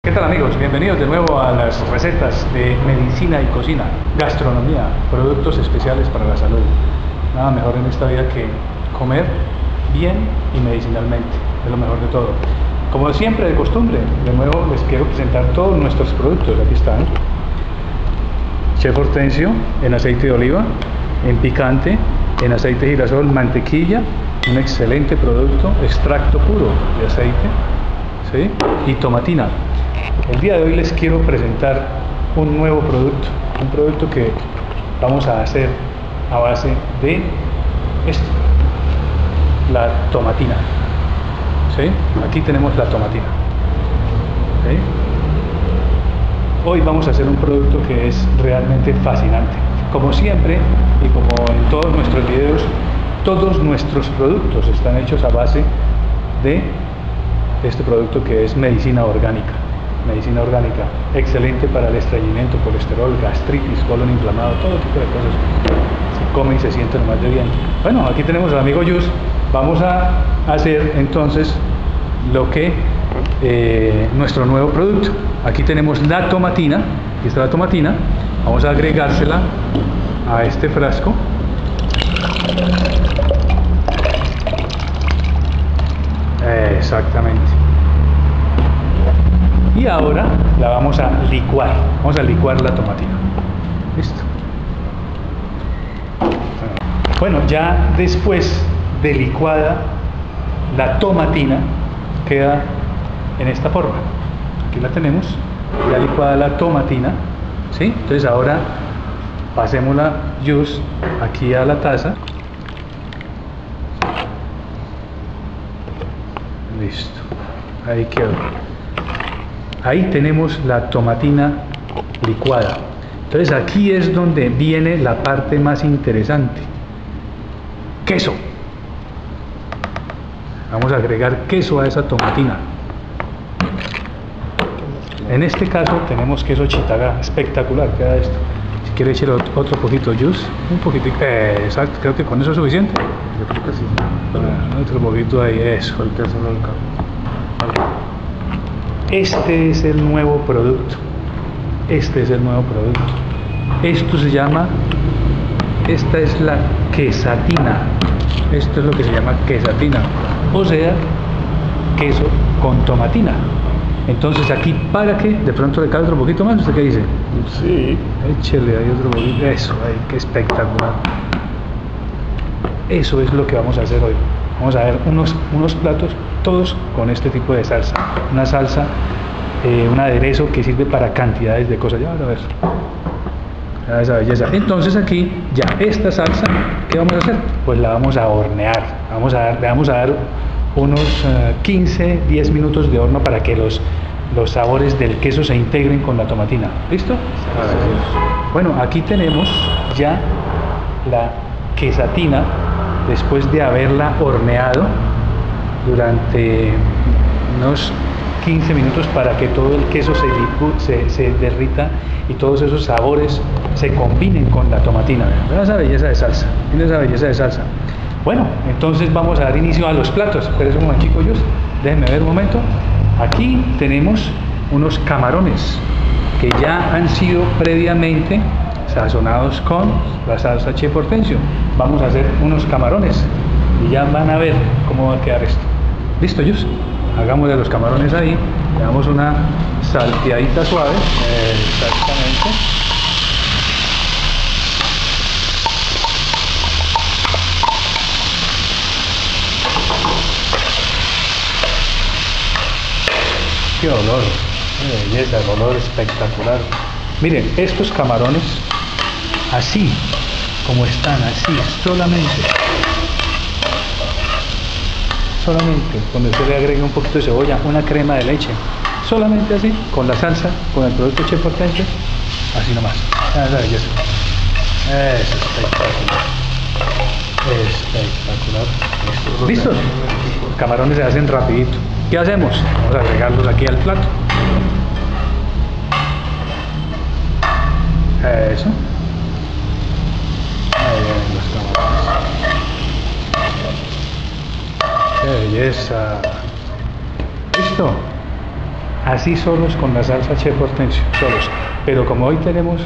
¿Qué tal amigos? Bienvenidos de nuevo a las recetas de medicina y cocina, gastronomía, productos especiales para la salud. Nada mejor en esta vida que comer bien y medicinalmente, es lo mejor de todo. Como siempre, de costumbre, de nuevo les quiero presentar todos nuestros productos. Aquí están: Chef Hortensio en aceite de oliva, en picante, en aceite de girasol, mantequilla, un excelente producto, extracto puro de aceite, ¿sí? Y tomatina. El día de hoy les quiero presentar un nuevo producto, un producto que vamos a hacer a base de esto, la tomatina, ¿sí? Aquí tenemos la tomatina, ¿sí? Hoy vamos a hacer un producto que es realmente fascinante. Como siempre y como en todos nuestros videos, todos nuestros productos están hechos a base de este producto que es medicina orgánica. Medicina orgánica, excelente para el estreñimiento, colesterol, gastritis, colon inflamado, todo tipo de cosas. Se come y se siente nomás de bien. Bueno, aquí tenemos al amigo Yus. Vamos a hacer entonces lo que nuestro nuevo producto. Aquí tenemos la tomatina. Aquí está la tomatina. Vamos a agregársela a este frasco. Exactamente. Y ahora la vamos a licuar. Vamos a licuar la tomatina. Listo. Bueno, ya después de licuada la tomatina queda en esta forma. Aquí la tenemos, ya licuada la tomatina, ¿sí? Entonces ahora pasemos la juice aquí a la taza. Listo. Ahí quedó. Ahí tenemos la tomatina licuada. Entonces aquí es donde viene la parte más interesante. Queso. Vamos a agregar queso a esa tomatina. En este caso tenemos queso Chitagá. Espectacular queda esto. Si quiere echar otro poquito de juice, un poquito. Exacto, creo que con eso es suficiente. Yo creo que sí. Otro poquito ahí, eso. El queso nunca. Este es el nuevo producto. Este es el nuevo producto. Esto se llama, esta es la quesatina. Esto es lo que se llama quesatina. O sea, queso con tomatina. Entonces aquí, para que de pronto le cae otro poquito más, ¿usted qué dice? Sí. Échele ahí otro poquito. Eso, ahí, qué espectacular. Eso es lo que vamos a hacer hoy. Vamos a ver unos platos todos con este tipo de salsa. Una salsa, un aderezo que sirve para cantidades de cosas. Ya van a ver. Esa belleza. Entonces aquí ya esta salsa, ¿qué vamos a hacer? Pues la vamos a hornear. Le vamos a dar unos 15-10 minutos de horno para que los sabores del queso se integren con la tomatina. ¿Listo? Bueno, aquí tenemos ya la quesatina después de haberla horneado durante unos 15 minutos para que todo el queso se derrita y todos esos sabores se combinen con la tomatina. Mira esa belleza de salsa, mira esa belleza de salsa. Bueno, entonces vamos a dar inicio a los platos. Espérense un momentico, chicos, déjenme ver un momento. Aquí tenemos unos camarones que ya han sido previamente sazonados con la salsa Chef Hortensio. Vamos a hacer unos camarones y ya van a ver cómo va a quedar esto. ¿Listo, Yus? Hagámosle los camarones ahí, le damos una salteadita suave. Exactamente. Qué olor, qué belleza, el olor espectacular. Miren, estos camarones, así como están, así, solamente cuando usted le agregue un poquito de cebolla, una crema de leche, solamente así, con la salsa, con el producto Chef Hortensio, así nomás. Esa belleza. Es espectacular. Espectacular. ¿Listo? Los camarones se hacen rapidito. ¿Qué hacemos? Vamos a agregarlos aquí al plato. Eso. Ahí vienen los camarones. ¡Qué belleza! ¿Listo? así solos con la salsa Chef Hortensio, solos. Pero como hoy tenemos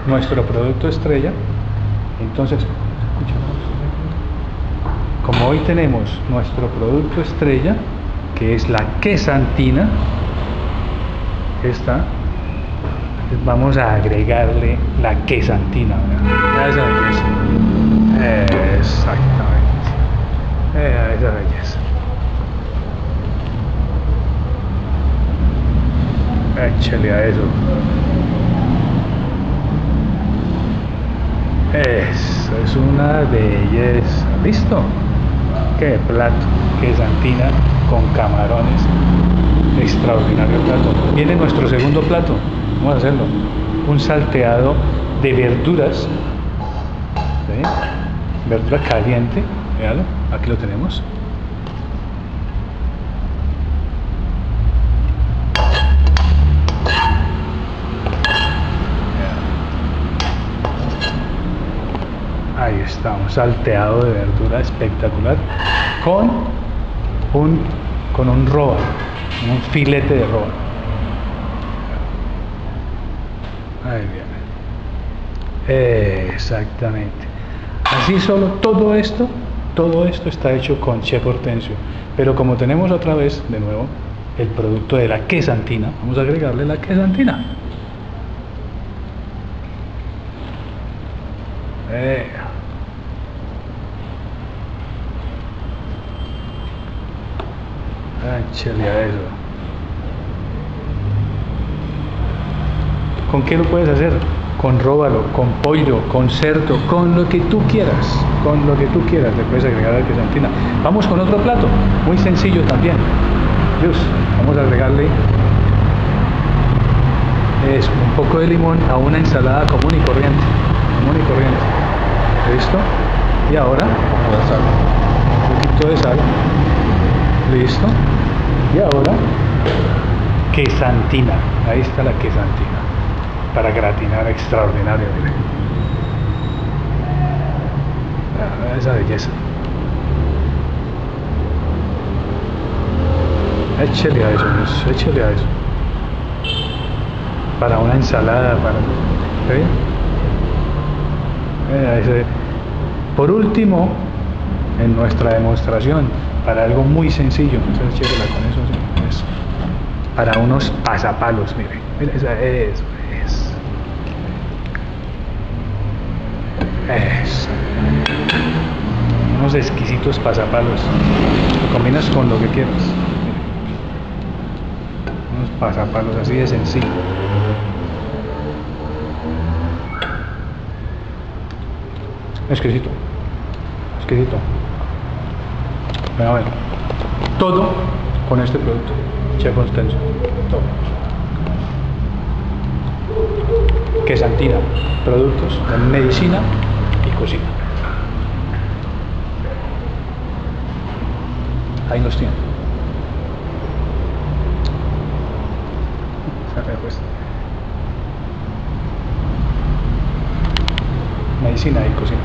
nuestro producto estrella, entonces, como hoy tenemos nuestro producto estrella, que es la quesantina, esta, vamos a agregarle la quesantina, ¿verdad? Esa belleza. Exactamente. Esa belleza. Échale a eso. Eso es una belleza. ¿Listo? Qué plato. Quesantina con camarones. Extraordinario plato. Viene nuestro segundo plato. Vamos a hacerlo. Un salteado de verduras. ¿Sí? Verdura caliente. Véalo. Aquí lo tenemos. Ahí está, un salteado de verdura espectacular con un roa, un filete de roa. Ahí viene. Exactamente. Así solo todo esto está hecho con Chef Hortensio. Pero como tenemos otra vez, de nuevo, el producto de la quesantina, vamos a agregarle la quesantina. Échale a eso. ¿Con qué lo puedes hacer? Con róbalo, con pollo, con cerdo, con lo que tú quieras. Con lo que tú quieras le puedes agregar a la quesantina. Vamos con otro plato, muy sencillo también. Vamos a agregarle un poco de limón a una ensalada común y corriente. ¿Listo? Y ahora un poquito de sal. ¿Listo? Y ahora quesantina. Ahí está la quesantina para gratinar, extraordinario. Miren. Esa belleza. Échale a eso, échale a eso. Para una ensalada, ¿está bien? Por último, en nuestra demostración, para algo muy sencillo, con eso, para unos pasapalos, mire, eso. Unos exquisitos pasapalos, lo combinas con lo que quieras, mire. Unos pasapalos así de sencillo. Exquisito. Bueno, todo con este producto, Chef Hortensio, todo. Quesantina, productos de medicina y cocina. Ahí nos tienen. Pues. Medicina y cocina.